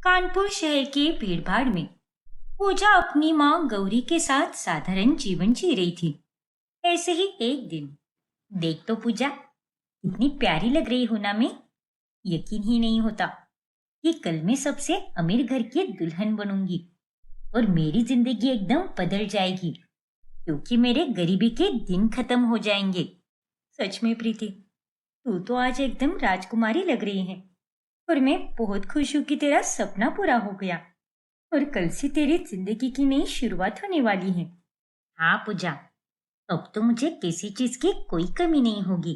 कानपुर शहर के भीड़भाड़ में पूजा अपनी माँ गौरी के साथ साधारण जीवन जी रही थी। ऐसे ही एक दिन, देख तो पूजा, कितनी प्यारी लग रही हो ना। मैं यकीन ही नहीं होता कि कल मैं सबसे अमीर घर की दुल्हन बनूंगी और मेरी जिंदगी एकदम बदल जाएगी, क्योंकि मेरे गरीबी के दिन खत्म हो जाएंगे। सच में प्रीति, तू तो आज एकदम राजकुमारी लग रही है और मैं बहुत खुश हूँ कि तेरा सपना पूरा हो गया और कल से तेरी जिंदगी की नई शुरुआत होने वाली है। हाँ पूजा, अब तो मुझे किसी चीज की कोई कमी नहीं होगी।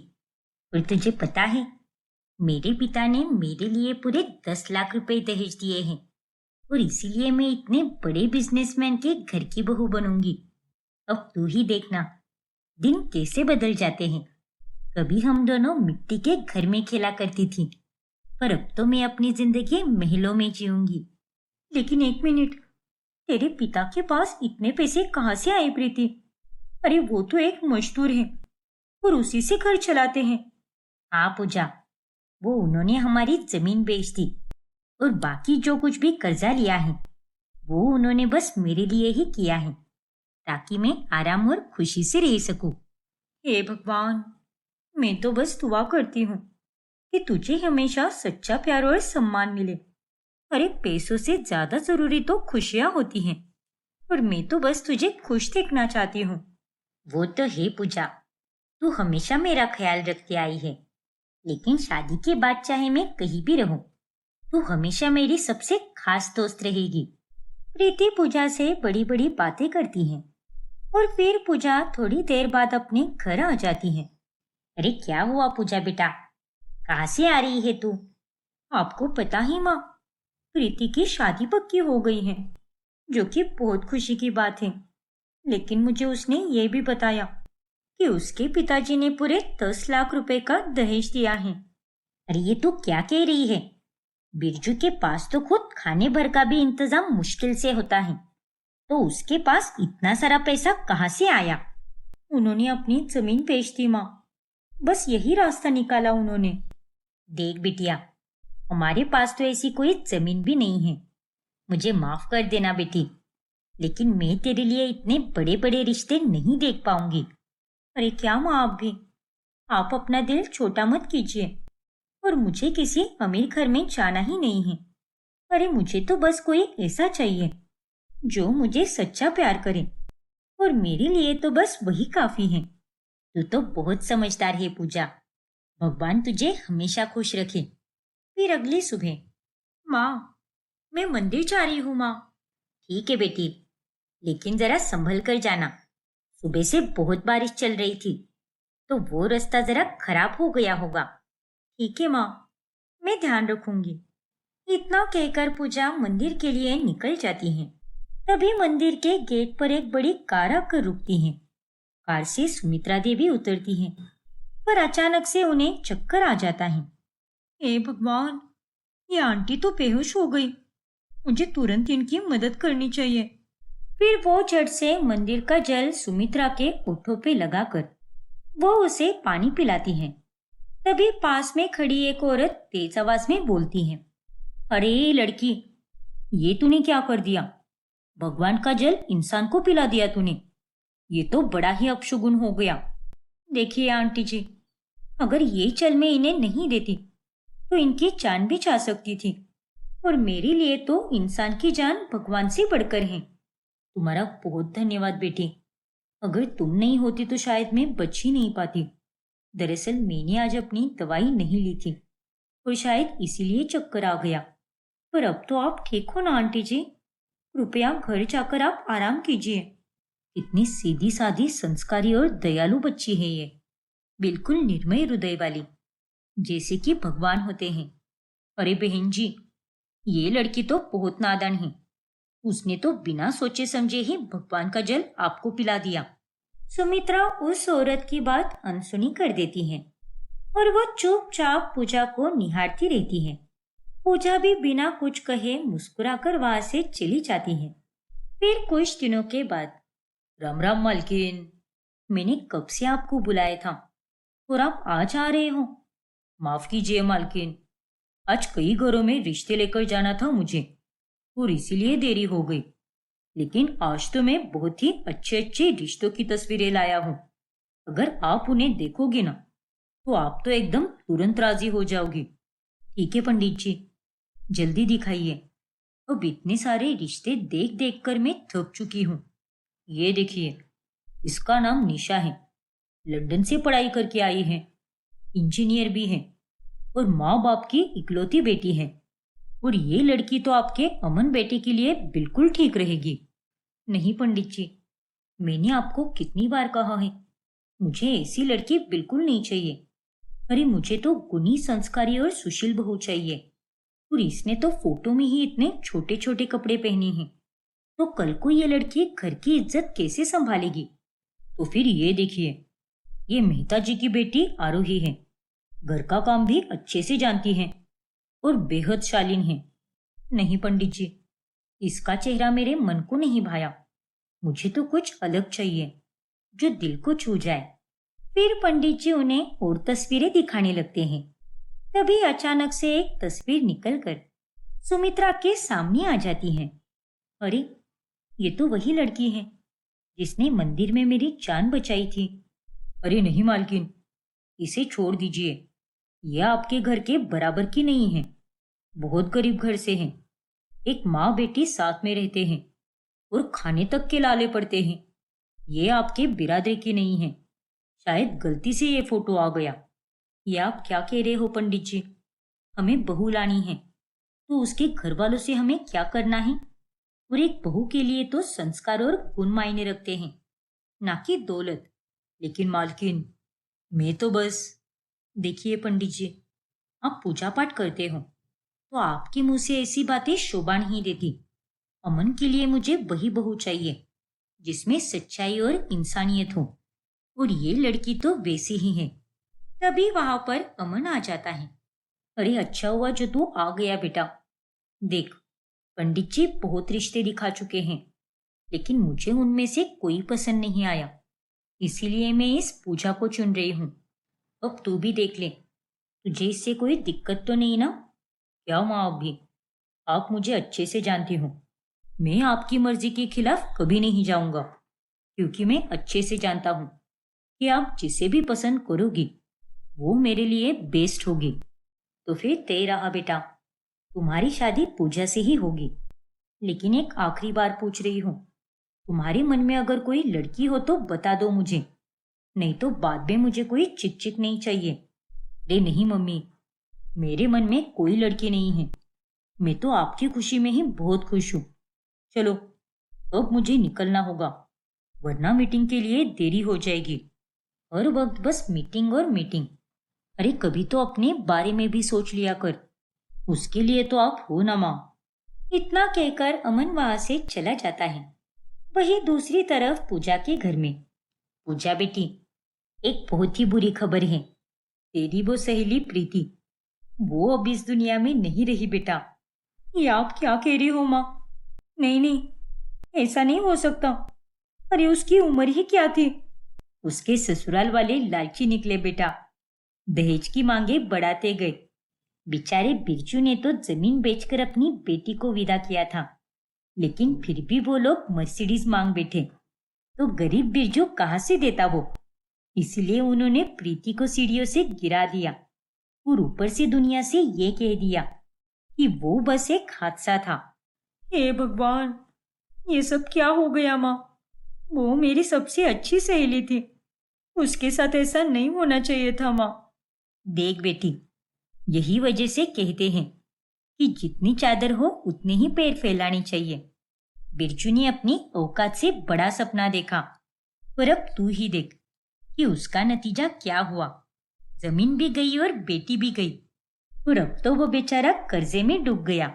और तुझे पता है, मेरे पिता ने मेरे लिए पूरे 10 लाख रुपए दहेज दिए हैं और इसीलिए मैं इतने बड़े बिजनेसमैन के घर की बहू बनूंगी। अब तू ही देखना, दिन कैसे बदल जाते हैं। कभी हम दोनों मिट्टी के घर में खेला करती थी, पर अब तो मैं अपनी जिंदगी महलों में जीऊंगी। लेकिन एक मिनट, तेरे पिता के पास इतने पैसे कहाँ से आए प्रीति? अरे वो तो एक मजदूर है और उसी से घर चलाते हैं। हाँ पूजा, वो उन्होंने हमारी जमीन बेच दी और बाकी जो कुछ भी कर्जा लिया है वो उन्होंने बस मेरे लिए ही किया है, ताकि मैं आराम और खुशी से रह सकूं। हे भगवान, मैं तो बस दुआ करती हूँ कि तुझे हमेशा सच्चा प्यार और सम्मान मिले। अरे पैसों से ज्यादा जरूरी तो खुशियाँ होती हैं और मैं तो बस तुझे खुश देखना चाहती हूँ। वो तो है पूजा, तू हमेशा मेरा ख्याल रखती आई है, लेकिन शादी के बाद चाहे मैं कहीं भी रहूं, तू हमेशा मेरी सबसे खास दोस्त रहेगी। प्रीति पूजा से बड़ी बड़ी बातें करती है और फिर पूजा थोड़ी देर बाद अपने घर आ जाती है। अरे क्या हुआ पूजा बेटा, कहाँ से आ रही है तू? आपको पता ही माँ, प्रीति की शादी पक्की हो गई है, जो कि बहुत खुशी की बात है। लेकिन मुझे उसने ये भी बताया कि उसके पिताजी ने पूरे 10 लाख रुपए का दहेज दिया है। अरे ये तू क्या कह रही है? बिरजू के पास तो खुद खाने भर का भी इंतजाम मुश्किल से होता है, तो उसके पास इतना सारा पैसा कहाँ से आया? उन्होंने अपनी जमीन बेच दी माँ, बस यही रास्ता निकाला उन्होंने। देख बिटिया, हमारे पास तो ऐसी कोई जमीन भी नहीं है। मुझे माफ कर देना बेटी, लेकिन मैं तेरे लिए इतने बड़े बड़े रिश्ते नहीं देख पाऊंगी। अरे क्या माँ, आप भी, आप अपना दिल छोटा मत कीजिए और मुझे किसी अमीर घर में जाना ही नहीं है। अरे मुझे तो बस कोई ऐसा चाहिए जो मुझे सच्चा प्यार करे और मेरे लिए तो बस वही काफी है। तू तो बहुत समझदार है पूजा, भगवान तुझे हमेशा खुश रखे। फिर अगली सुबह, माँ, मैं मंदिर जा रही हूँ माँ। ठीक है बेटी, लेकिन जरा संभल कर जाना। सुबह से बहुत बारिश चल रही थी, तो वो रास्ता जरा खराब हो गया होगा। ठीक है माँ, मैं ध्यान रखूंगी। इतना कहकर पूजा मंदिर के लिए निकल जाती है। तभी मंदिर के गेट पर एक बड़ी कार आकर रुकती है। कार से सुमित्रा देवी उतरती हैं, पर अचानक से उन्हें चक्कर आ जाता है। हे भगवान, ये आंटी तो बेहोश हो गई। मुझे तुरंत इनकी मदद करनी चाहिए। फिर वो झट से मंदिर का जल सुमित्रा के होठों पे लगाकर वो उसे पानी पिलाती है। तभी पास में खड़ी एक औरत तेज आवाज में बोलती है, अरे लड़की, ये तूने क्या कर दिया? भगवान का जल इंसान को पिला दिया तूने। ये तो बड़ा ही अपशगुन हो गया। देखिए आंटी जी, अगर ये जल मैं इन्हें नहीं देती तो इनकी जान भी जा सकती थी, और मेरे लिए तो इंसान की जान भगवान से बढ़कर है। तुम्हारा बहुत धन्यवाद बेटी, अगर तुम नहीं होती तो शायद मैं बच ही नहीं पाती। दरअसल मैंने आज अपनी दवाई नहीं ली थी और शायद इसीलिए चक्कर आ गया। पर अब तो आप ठीक हो ना आंटी जी? कृपया घर जाकर आप आराम कीजिए। इतनी सीधी सादी, संस्कारी और दयालु बच्ची है ये, बिल्कुल निर्मय हृदय वाली, जैसे कि भगवान होते हैं। अरे बहन जी, ये लड़की तो बहुत नादान है। उसने तो बिना सोचे समझे ही भगवान का जल आपको पिला दिया। सुमित्रा उस औरत की बात अनसुनी कर देती है और वो चुपचाप पूजा को निहारती रहती है। पूजा भी बिना कुछ कहे मुस्कुराकर वहां से चली जाती है। फिर कुछ दिनों के बाद, राम राम मालकिन, मैंने कब से आपको बुलाया था और आप आज आ रहे हो? माफ कीजिए मालकिन, आज कई घरों में रिश्ते लेकर जाना था मुझे। और इसीलिए देरी हो गई। लेकिन आज तो मैं बहुत ही अच्छे अच्छे रिश्तों की तस्वीरें लाया हूँ। अगर आप उन्हें देखोगे ना, तो आप तो एकदम तुरंत राजी हो जाओगी। ठीक है पंडित जी, जल्दी दिखाइए। अब इतने सारे रिश्ते देख देख कर मैं थक चुकी हूँ। ये देखिए, इसका नाम निशा है। लंदन से पढ़ाई करके आई है, इंजीनियर भी है और माँ बाप की इकलौती बेटी है। और ये लड़की तो आपके अमन बेटे के लिए बिल्कुल ठीक रहेगी। नहीं पंडित जी, मैंने आपको कितनी बार कहा है, मुझे ऐसी लड़की बिल्कुल नहीं चाहिए। अरे मुझे तो गुणी, संस्कारी और सुशील बहू चाहिए। और इसने तो फोटो में ही इतने छोटे छोटे कपड़े पहने हैं, तो कल को ये लड़की घर की इज्जत कैसे संभालेगी? तो फिर ये देखिए, ये मेहता जी की बेटी आरोही है। घर का काम भी अच्छे से जानती है और बेहद शालीन है। नहीं पंडित जी, इसका चेहरा मेरे मन को नहीं भाया। मुझे तो कुछ अलग चाहिए, जो दिल को छू जाए। फिर पंडित जी उन्हें और तस्वीरें दिखाने लगते हैं। तभी अचानक से एक तस्वीर निकलकर सुमित्रा के सामने आ जाती है। अरे, ये तो वही लड़की है जिसने मंदिर में मेरी जान बचाई थी। अरे नहीं मालकिन, इसे छोड़ दीजिए। यह आपके घर के बराबर की नहीं है। बहुत गरीब घर से हैं। एक माँ बेटी साथ में रहते हैं और खाने तक के लाले पड़ते हैं। ये आपके बिरादरी की नहीं है। शायद गलती से ये फोटो आ गया। ये आप क्या कह रहे हो पंडित जी? हमें बहू लानी है, तो उसके घर वालों से हमें क्या करना है? और एक बहू के लिए तो संस्कार और गुण मायने रखते हैं, ना कि दौलत। लेकिन मालकिन, मैं तो बस, देखिए पंडित जी, आप पूजा पाठ करते हो, तो आपके मुंह से ऐसी बातें शोभा नहीं देती। अमन के लिए मुझे वही बहू चाहिए जिसमें सच्चाई और इंसानियत हो। और ये लड़की तो वैसी ही है। तभी वहां पर अमन आ जाता है। अरे अच्छा हुआ जो तू आ गया बेटा। देख, पंडित जी बहुत रिश्ते दिखा चुके हैं, लेकिन मुझे उनमें से कोई पसंद नहीं आया। इसीलिए मैं इस पूजा को चुन रही हूँ। अब तू भी देख ले, तुझे इससे कोई दिक्कत तो नहीं ना? क्या माँ भी, आप मुझे अच्छे से जानती हो। मैं आपकी मर्जी के खिलाफ कभी नहीं जाऊंगा, क्योंकि मैं अच्छे से जानता हूँ कि आप जिसे भी पसंद करोगी वो मेरे लिए बेस्ट होगी। तो फिर तय रहा बेटा, तुम्हारी शादी पूजा से ही होगी। लेकिन एक आखिरी बार पूछ रही हूँ, तुम्हारे मन में अगर कोई लड़की हो तो बता दो मुझे, नहीं तो बाद में मुझे कोई चिक चिक नहीं चाहिए। अरे नहीं मम्मी, मेरे मन में कोई लड़की नहीं है। मैं तो आपकी खुशी में ही बहुत खुश हूँ। चलो, अब मुझे निकलना होगा, वरना मीटिंग के लिए देरी हो जाएगी। हर वक्त बस मीटिंग और मीटिंग। अरे कभी तो अपने बारे में भी सोच लिया कर। उसके लिए तो आप हो ना माँ। इतना कहकर अमन वहां से चला जाता है। वहीं दूसरी तरफ पूजा के घर में, पूजा बेटी, एक बहुत ही बुरी खबर है। तेरी वो सहेली प्रीति, वो अब इस दुनिया में नहीं रही बेटा। ये आप क्या कह रही हो माँ? नहीं नहीं, ऐसा नहीं हो सकता। अरे उसकी उम्र ही क्या थी? उसके ससुराल वाले लालची निकले बेटा, दहेज की मांगे बढ़ाते गए। बेचारे बिरजू ने तो जमीन बेचकर अपनी बेटी को विदा किया था, लेकिन फिर भी वो लोग मर्सिडीज मांग बैठे, तो गरीब बिरजू कहाँ से देता वो? इसलिए उन्होंने प्रीति को सीढ़ियों से गिरा दिया और ऊपर से दुनिया से ये कह दिया कि वो बस एक हादसा था। हे भगवान, ये सब क्या हो गया माँ? वो मेरी सबसे अच्छी सहेली थी, उसके साथ ऐसा नहीं होना चाहिए था माँ। देख बेटी, यही वजह से कहते हैं कि जितनी चादर हो उतने ही पैर फैलाने चाहिए। बिरजू ने अपनी औकात से बड़ा सपना देखा, पर अब तू ही देख कि उसका नतीजा क्या हुआ। जमीन भी गई और बेटी भी गई, और अब तो वो बेचारा कर्जे में डूब गया।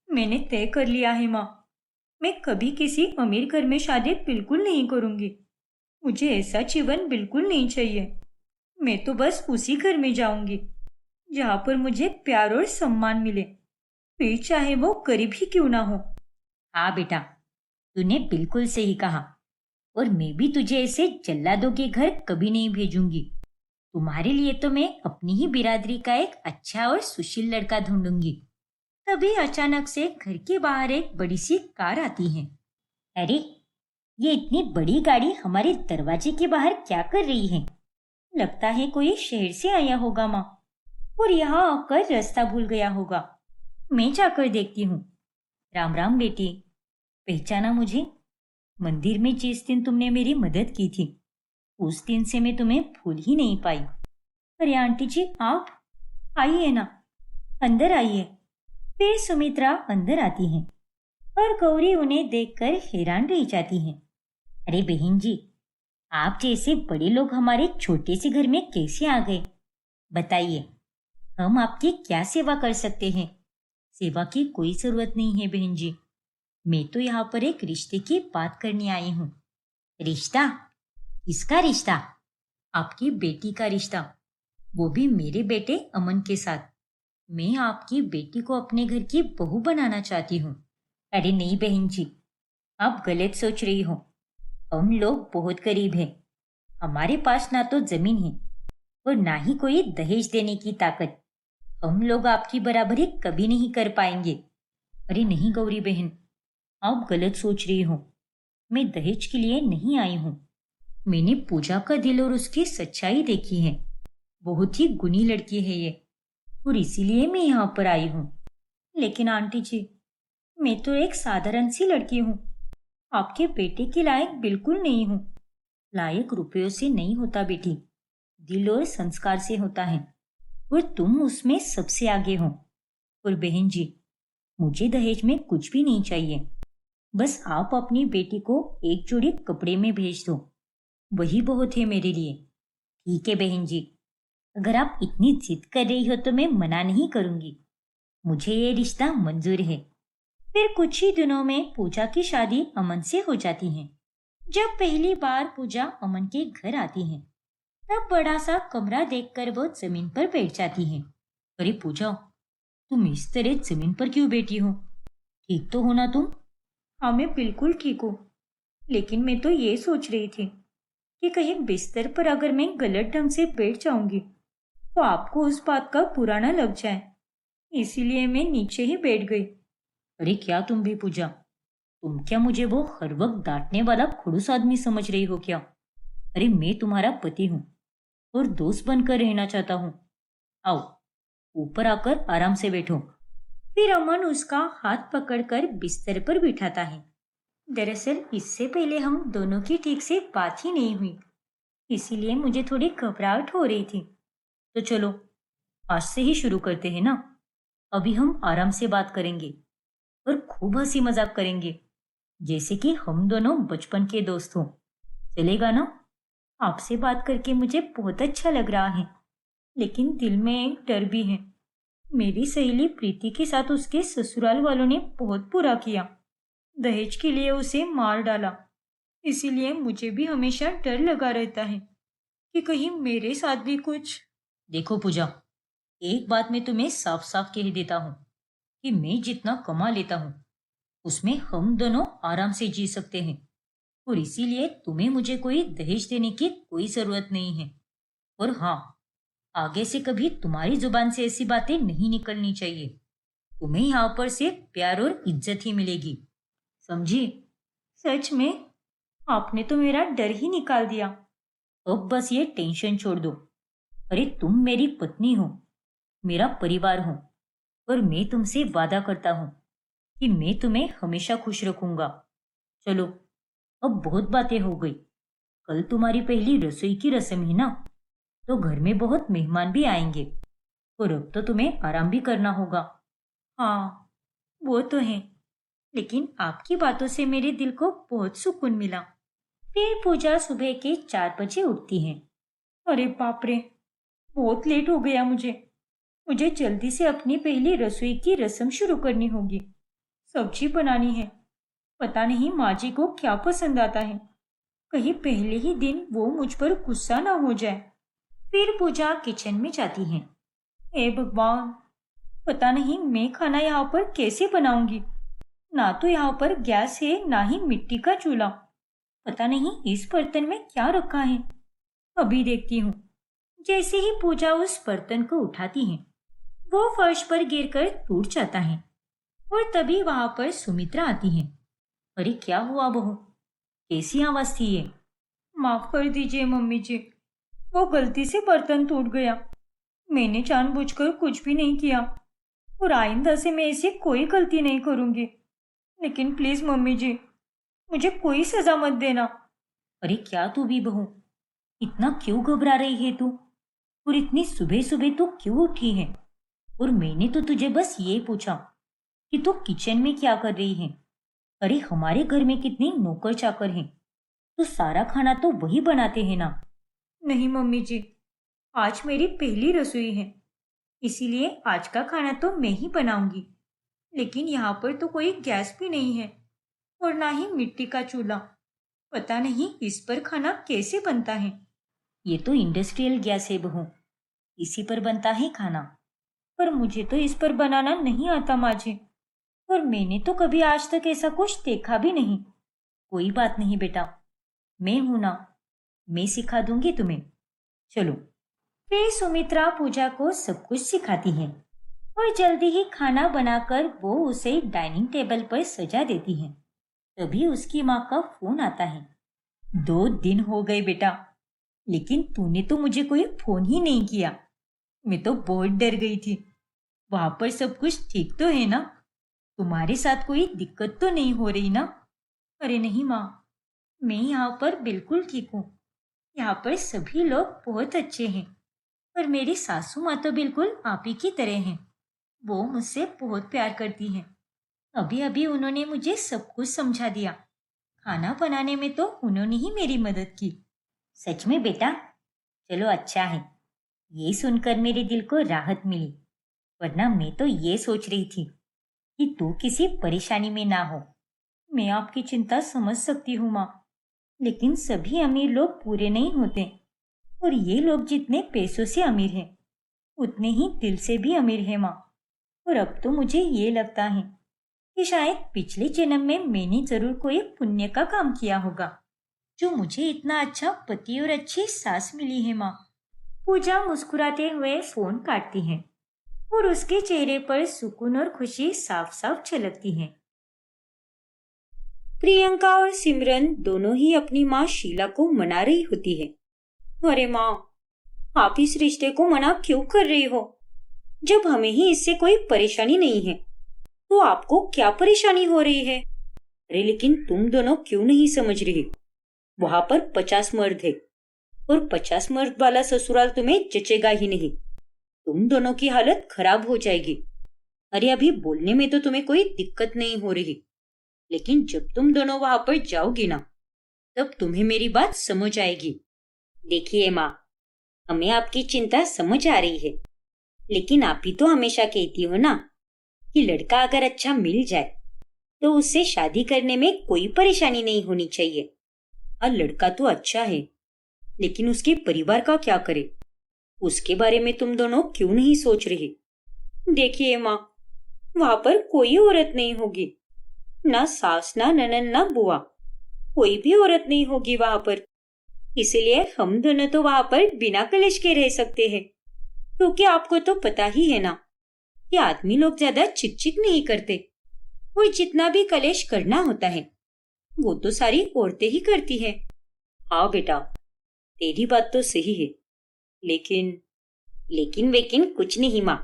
मैंने तय कर लिया है माँ, मैं कभी किसी अमीर घर में शादी बिल्कुल नहीं करूंगी। मुझे ऐसा जीवन बिल्कुल नहीं चाहिए। मैं तो बस उसी घर में जाऊंगी जहां पर मुझे प्यार और सम्मान मिले, फिर चाहे वो गरीब ही क्यों ना हो। हाँ बेटा, तूने बिल्कुल सही कहा। और मैं भी तुझे ऐसे जल्लादों के घर कभी नहीं भेजूंगी। तुम्हारे लिए तो मैं अपनी ही बिरादरी का एक अच्छा और सुशील लड़का ढूंढूंगी। तभी अचानक से घर के बाहर एक बड़ी सी कार आती है। अरे, ये इतनी बड़ी गाड़ी हमारे दरवाजे के बाहर क्या कर रही है? लगता है कोई शहर से आया होगा माँ, और यहाँ आकर रास्ता भूल गया होगा। मैं जाकर देखती हूँ। राम राम बेटी, पहचाना मुझे? मंदिर में जिस दिन तुमने मेरी मदद की थी, उस दिन से मैं तुम्हें भूल ही नहीं पाई। अरे आंटी जी, आप आइए ना, अंदर आइए। फिर सुमित्रा अंदर आती है और गौरी उन्हें देखकर हैरान रह जाती है। अरे बहन जी, आप जैसे बड़े लोग हमारे छोटे से घर में कैसे आ गए? बताइए, हम आपकी क्या सेवा कर सकते हैं? सेवा की कोई जरूरत नहीं है बहन जी। मैं तो यहाँ पर एक रिश्ते की बात करने आई हूँ। रिश्ता? किसका रिश्ता? आपकी बेटी का रिश्ता, वो भी मेरे बेटे अमन के साथ। मैं आपकी बेटी को अपने घर की बहू बनाना चाहती हूँ। अरे नहीं बहन जी, आप गलत सोच रही हो। हम लोग बहुत गरीब हैं। हमारे पास ना तो जमीन है और ना ही कोई दहेज देने की ताकत। हम लोग आपकी बराबरी कभी नहीं कर पाएंगे। अरे नहीं गौरी बहन, आप गलत सोच रही हो। मैं दहेज के लिए नहीं आई हूँ। मैंने पूजा का दिल और उसकी सच्चाई देखी है। बहुत ही गुणी लड़की है ये, और इसीलिए मैं यहाँ पर आई हूँ। लेकिन आंटी जी, मैं तो एक साधारण सी लड़की हूँ। आपके बेटे के लायक बिल्कुल नहीं हूँ। लायक रुपयों से नहीं होता बेटी, दिल और संस्कार से होता है, और तुम उसमें सबसे आगे हो। और बहन जी, मुझे दहेज में कुछ भी नहीं चाहिए। बस आप अपनी बेटी को एक जोड़ी कपड़े में भेज दो, वही बहुत है मेरे लिए। ठीक है बहन जी, अगर आप इतनी जिद कर रही हो तो मैं मना नहीं करूंगी। मुझे ये रिश्ता मंजूर है। फिर कुछ ही दिनों में पूजा की शादी अमन से हो जाती है। जब पहली बार पूजा अमन के घर आती है, तब बड़ा सा कमरा देखकर वो जमीन पर बैठ जाती है। अरे पूजा, तुम इस तरह जमीन पर क्यों बैठी हो? ठीक तो हो ना तुम? हाँ, मैं बिल्कुल ठीक हूँ। लेकिन मैं तो ये सोच रही थी कि कहीं बिस्तर पर अगर मैं गलत ढंग से बैठ जाऊंगी तो आपको उस बात का बुरा ना लग जाए, इसीलिए मैं नीचे ही बैठ गई। अरे क्या तुम भी पूजा, तुम क्या मुझे वो हर वक्त डांटने वाला खड़ूस आदमी समझ रही हो क्या? अरे मैं तुम्हारा पति हूँ और दोस्त बनकर रहना चाहता हूँ। आओ, ऊपर आकर आराम से बैठो। फिर अमन उसका हाथ पकड़कर बिस्तर पर बिठाता है। दरअसल इससे पहले हम दोनों की ठीक से बात ही नहीं हुई, इसीलिए मुझे थोड़ी घबराहट हो रही थी। तो चलो, आज से ही शुरू करते हैं ना। अभी हम आराम से बात करेंगे और खूब हंसी मजाक करेंगे, जैसे कि हम दोनों बचपन के दोस्त हों। चलेगा ना? आपसे बात करके मुझे बहुत अच्छा लग रहा है, लेकिन दिल में एक डर भी है। मेरी सहेली प्रीति के साथ उसके ससुराल वालों ने बहुत बुरा किया। दहेज के लिए उसे मार डाला। इसीलिए मुझे भी हमेशा डर लगा रहता है कि कहीं मेरे साथ भी कुछ। देखो पूजा, एक बात मैं तुम्हें साफ साफ कह देता हूँ कि मैं जितना कमा लेता हूँ उसमें हम दोनों आराम से जी सकते हैं, और इसीलिए तुम्हें मुझे कोई दहेज देने की कोई जरूरत नहीं है। और हाँ, आगे से कभी तुम्हारी जुबान से ऐसी बातें नहीं निकलनी चाहिए। तुम्हें यहाँ पर सिर्फ प्यार और इज्जत ही मिलेगी, समझी? सच में? आपने तो मेरा डर ही निकाल दिया। अब बस ये टेंशन छोड़ दो। अरे तुम मेरी पत्नी हो, मेरा परिवार हो, और मैं तुमसे वादा करता हूँ कि मैं तुम्हें हमेशा खुश रखूंगा। चलो, अब बहुत बातें हो गई। कल तुम्हारी पहली रसोई की रस्म है ना, तो घर में बहुत मेहमान भी आएंगे, और अब तो तुम्हें आराम भी करना होगा। हाँ, वो तो है, लेकिन आपकी बातों से मेरे दिल को बहुत सुकून मिला। फिर पूजा सुबह के 4 बजे उठती है। अरे बाप रे, बहुत लेट हो गया मुझे। मुझे जल्दी से अपनी पहली रसोई की रस्म शुरू करनी होगी। सब्जी बनानी है। पता नहीं माँ जी को क्या पसंद आता है। कहीं पहले ही दिन वो मुझ पर गुस्सा ना हो जाए। फिर पूजा किचन में जाती है। हे भगवान, पता नहीं मैं खाना यहाँ पर कैसे बनाऊंगी। ना तो यहाँ पर गैस है, ना ही मिट्टी का चूल्हा। पता नहीं इस बर्तन में क्या रखा है। अभी देखती हूँ। जैसे ही पूजा उस बर्तन को उठाती है, वो फर्श पर गिरकर टूट जाता है। और तभी वहां पर सुमित्रा आती है। अरे क्या हुआ बहू, कैसी आवाज थी ये? माफ कर दीजिए मम्मी जी, वो गलती से बर्तन टूट गया। मैंने जानबूझकर कुछ भी नहीं किया और आइंदा से मैं ऐसी कोई गलती नहीं करूंगी। लेकिन प्लीज मम्मी जी, मुझे कोई सजा मत देना। अरे क्या तू भी बहू, इतना क्यों घबरा रही है तू? और इतनी सुबह सुबह तू क्यों उठी है? और मैंने तो तुझे बस ये पूछा कि तू किचन में क्या कर रही है। अरे हमारे घर में कितने नौकर चाकर हैं, तो सारा खाना तो वही बनाते हैं ना। नहीं मम्मी जी, आज मेरी पहली रसोई है, इसीलिए आज का खाना तो मैं ही बनाऊंगी। लेकिन यहाँ पर तो कोई गैस भी नहीं है और ना ही मिट्टी का चूल्हा। पता नहीं इस पर खाना कैसे बनता है। ये तो इंडस्ट्रियल गैस है बहू, इसी पर बनता है खाना। पर मुझे तो इस पर बनाना नहीं आता माँ जी, और मैंने तो कभी आज तक ऐसा कुछ देखा भी नहीं। कोई बात नहीं बेटा, मैं हूं ना, मैं सिखा दूंगी तुम्हें। चलो। फिर सुमित्रा पूजा को सब कुछ सिखाती है और जल्दी ही खाना बनाकर वो उसे डाइनिंग टेबल पर सजा देती है। तभी उसकी माँ का फोन आता है। 2 दिन हो गए बेटा, लेकिन तूने तो मुझे कोई फोन ही नहीं किया। मैं तो बहुत डर गई थी। वहां पर सब कुछ ठीक तो है ना? तुम्हारे साथ कोई दिक्कत तो नहीं हो रही ना? अरे नहीं माँ, मैं यहाँ पर बिल्कुल ठीक हूँ। यहाँ पर सभी लोग बहुत अच्छे हैं और मेरी सासू माँ तो बिल्कुल आप ही की तरह हैं। वो मुझसे बहुत प्यार करती हैं। अभी अभी उन्होंने मुझे सब कुछ समझा दिया। खाना बनाने में तो उन्होंने ही मेरी मदद की। सच में बेटा? चलो अच्छा है, ये सुनकर मेरे दिल को राहत मिली। वरना मैं तो ये सोच रही थी कि तू किसी परेशानी में ना हो। मैं आपकी चिंता समझ सकती हूँ माँ, लेकिन सभी अमीर लोग पूरे नहीं होते और ये लोग जितने पैसों से अमीर हैं उतने ही दिल से भी अमीर है माँ। और अब तो मुझे ये लगता है कि शायद पिछले जन्म में मैंने जरूर कोई पुण्य का काम किया होगा, जो मुझे इतना अच्छा पति और अच्छी सास मिली है माँ। पूजा मुस्कुराते हुए फोन काटती है और उसके चेहरे पर सुकून और खुशी साफ साफ झलकती है। प्रियंका और सिमरन दोनों ही अपनी माँ शीला को मना रही होती है। अरे माँ, आप इस रिश्ते को मना क्यों कर रही हो? जब हमें ही इससे कोई परेशानी नहीं है तो आपको क्या परेशानी हो रही है? अरे लेकिन तुम दोनों क्यों नहीं समझ रही? वहां पर 50 मर्द है और 50 मर्द वाला ससुराल तुम्हें जचेगा ही नहीं। तुम दोनों की हालत खराब हो जाएगी। अरे अभी बोलने में तो तुम्हें कोई दिक्कत नहीं हो रही, लेकिन जब तुम दोनों वहां पर जाओगी ना, तब तुम्हें मेरी बात समझ आएगी। देखिए माँ, हमें आपकी चिंता समझ आ रही है, लेकिन आप ही तो हमेशा कहती हो ना कि लड़का अगर अच्छा मिल जाए तो उससे शादी करने में कोई परेशानी नहीं होनी चाहिए। और लड़का तो अच्छा है, लेकिन उसके परिवार का क्या करे, उसके बारे में तुम दोनों क्यों नहीं सोच रहे? देखिए माँ, वहां पर कोई औरत नहीं होगी, ना सास ना ननद ना बुआ, कोई भी औरत नहीं होगी वहां पर। इसलिए हम दोनों तो वहां पर बिना कलेश के रह सकते हैं, क्योंकि आपको तो पता ही है ना कि आदमी लोग ज्यादा चिकचिक नहीं करते और जितना भी कलेश करना होता है वो तो सारी औरतें ही करती हैं। हाँ बेटा, तेरी बात तो सही है, लेकिन लेकिन वेकिन कुछ नहीं माँ।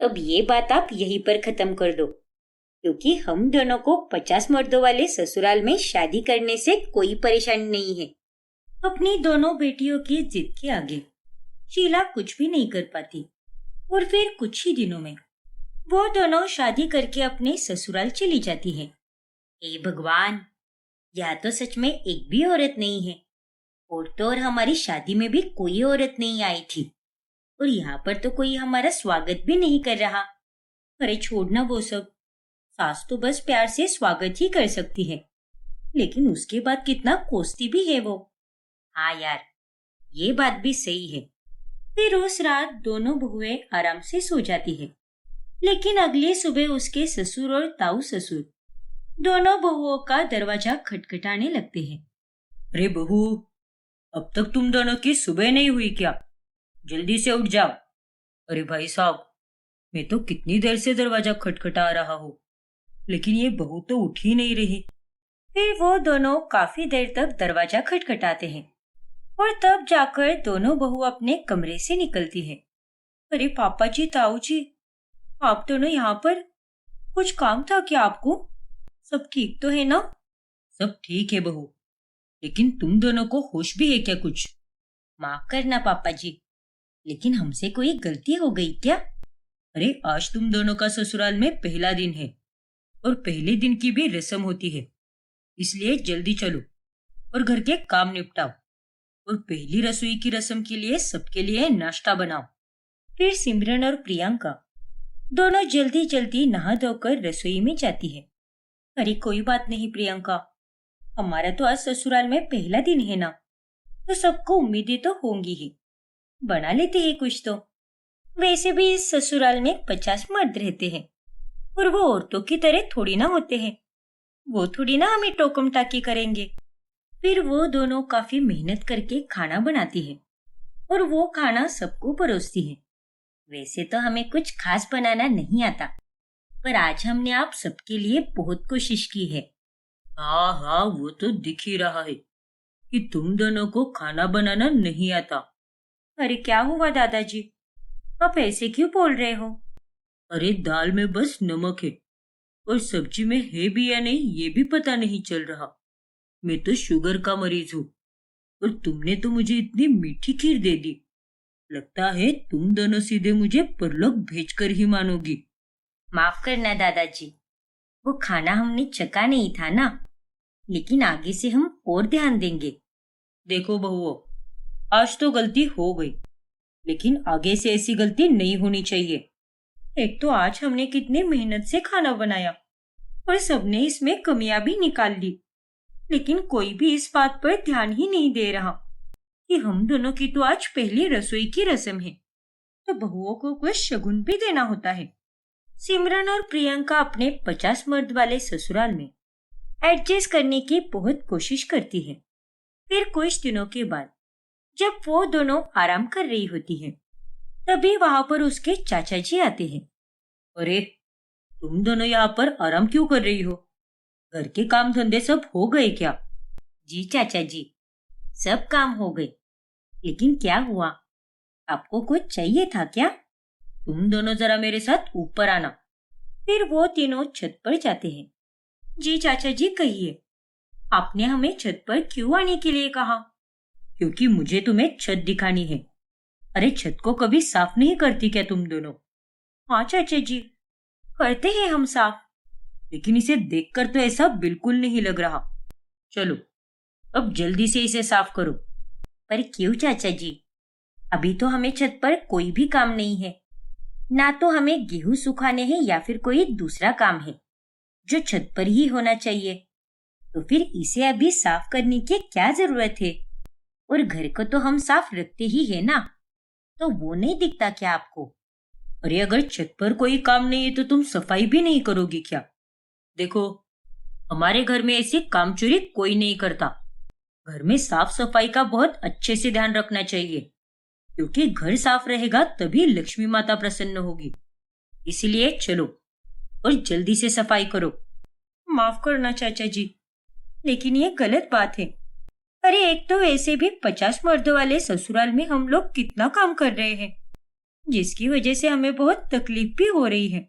अब ये बात आप यहीं पर खत्म कर दो, क्योंकि हम दोनों को 50 मर्दों वाले ससुराल में शादी करने से कोई परेशानी नहीं है। अपनी दोनों बेटियों की जिद के आगे शीला कुछ भी नहीं कर पाती और फिर कुछ ही दिनों में वो दोनों शादी करके अपने ससुराल चली जाती है। हे भगवान, यह तो सच में एक भी औरत नहीं है, और तो और हमारी शादी में भी कोई औरत नहीं आई थी, और यहाँ पर तो कोई हमारा स्वागत भी नहीं कर रहा। अरे छोड़ना वो सब, सास तो बस प्यार से स्वागत ही कर सकती है, लेकिन उसके बाद कितना कोसती भी है वो। हाँ यार, ये बात भी सही है। फिर उस रात दोनों बहुएं आराम से सो जाती है, लेकिन अगली सुबह उसके ससुर और ताऊ ससुर दोनों बहुओं का दरवाजा खटखटाने लगते हैं। अरे बहू, अब तक तुम दोनों की सुबह नहीं हुई क्या? जल्दी से उठ जाओ। अरे भाई साहब, मैं तो कितनी देर से दरवाजा खटखटा रहा हूँ, लेकिन ये बहू तो उठ ही नहीं रही। फिर वो दोनों काफी देर तक दरवाजा खटखटाते हैं और तब जाकर दोनों बहू अपने कमरे से निकलती है। अरे पापा जी, ताऊ जी, आप दोनों यहाँ पर? कुछ काम था क्या आपको? सब ठीक तो है ना? सब ठीक है बहू, लेकिन तुम दोनों को होश भी है क्या कुछ? माफ करना पापा जी, लेकिन हमसे कोई गलती हो गई क्या? अरे आज तुम दोनों का ससुराल में पहला दिन है और पहले दिन की भी रस्म होती है, इसलिए जल्दी चलो और घर के काम निपटाओ और पहली रसोई की रस्म के लिए सबके लिए नाश्ता बनाओ। फिर सिमरन और प्रियंका दोनों जल्दी जल्दी नहा धोकर रसोई में जाती है। अरे कोई बात नहीं प्रियंका, हमारा तो आज ससुराल में पहला दिन है ना, तो सबको उम्मीदें तो होंगी ही, बना लेते हैं कुछ तो। वैसे भी इस ससुराल में 50 मर्द रहते हैं और वो औरतों की तरह थोड़ी ना होते हैं, वो थोड़ी ना हमें टोकम टाकी करेंगे। फिर वो दोनों काफी मेहनत करके खाना बनाती है और वो खाना सबको परोसती है। वैसे तो हमें कुछ खास बनाना नहीं आता, पर आज हमने आप सबके लिए बहुत कोशिश की है। हाँ हाँ, वो तो दिख ही रहा है कि तुम दोनों को खाना बनाना नहीं आता। अरे क्या हुआ दादाजी, आप ऐसे क्यों बोल रहे हो? अरे दाल में बस नमक है और सब्जी में है भी या नहीं ये भी पता नहीं चल रहा। मैं तो शुगर का मरीज हूँ और तुमने तो मुझे इतनी मीठी खीर दे दी, लगता है तुम दोनों सीधे मुझे परलोक भेजकर ही मानोगी। माफ करना दादाजी, वो खाना हमने चखा नहीं था ना, लेकिन आगे से हम और ध्यान देंगे। देखो बहुओं, आज तो गलती हो गई, लेकिन आगे से ऐसी गलती नहीं होनी चाहिए। एक तो आज हमने कितनी मेहनत से खाना बनाया और सबने इसमें कमियां भी निकाल ली, लेकिन कोई भी इस बात पर ध्यान ही नहीं दे रहा कि हम दोनों की तो आज पहली रसोई की रस्म है, तो बहुओं को कुछ शगुन भी देना होता है। सिमरन और प्रियंका अपने 50 मर्द वाले ससुराल में एडजस्ट करने की बहुत कोशिश करती है। फिर कुछ दिनों के बाद जब वो दोनों आराम कर रही होती है, तभी वहां पर उसके चाचा जी आते हैं। अरे तुम दोनों यहाँ पर आराम क्यों कर रही हो? घर के काम धंधे सब हो गए क्या? जी चाचा जी, सब काम हो गए, लेकिन क्या हुआ, आपको कुछ चाहिए था क्या? तुम दोनों जरा मेरे साथ ऊपर आना। फिर वो तीनों छत पर जाते हैं। जी चाचा जी, कहिए, आपने हमें छत पर क्यों आने के लिए कहा? क्योंकि मुझे तुम्हें छत दिखानी है। अरे छत को कभी साफ नहीं करती क्या तुम दोनों? हाँ चाचा जी, करते हैं हम साफ, लेकिन इसे देखकर तो ऐसा बिल्कुल नहीं लग रहा। चलो अब जल्दी से इसे साफ करो। पर क्यों चाचा जी, अभी तो हमें छत पर कोई भी काम नहीं है, ना तो हमें गेहूं सुखाने हैं या फिर कोई दूसरा काम है जो छत पर ही होना चाहिए, तो फिर इसे अभी साफ करने की क्या जरूरत है? और घर को तो हम साफ रखते ही है ना, तो वो नहीं दिखता क्या आपको? अरे अगर छत पर कोई काम नहीं है तो तुम सफाई भी नहीं करोगी क्या? देखो, हमारे घर में ऐसी कामचोरी कोई नहीं करता। घर में साफ सफाई का बहुत अच्छे से ध्यान रखना चाहिए, क्योंकि घर साफ रहेगा तभी लक्ष्मी माता प्रसन्न होगी। इसलिए चलो और जल्दी से सफाई करो। माफ करना चाचा जी, लेकिन ये गलत बात है। अरे एक तो वैसे भी 50 मर्दों वाले ससुराल में हम लोग कितना काम कर रहे हैं, जिसकी वजह से हमें बहुत तकलीफ भी हो रही है।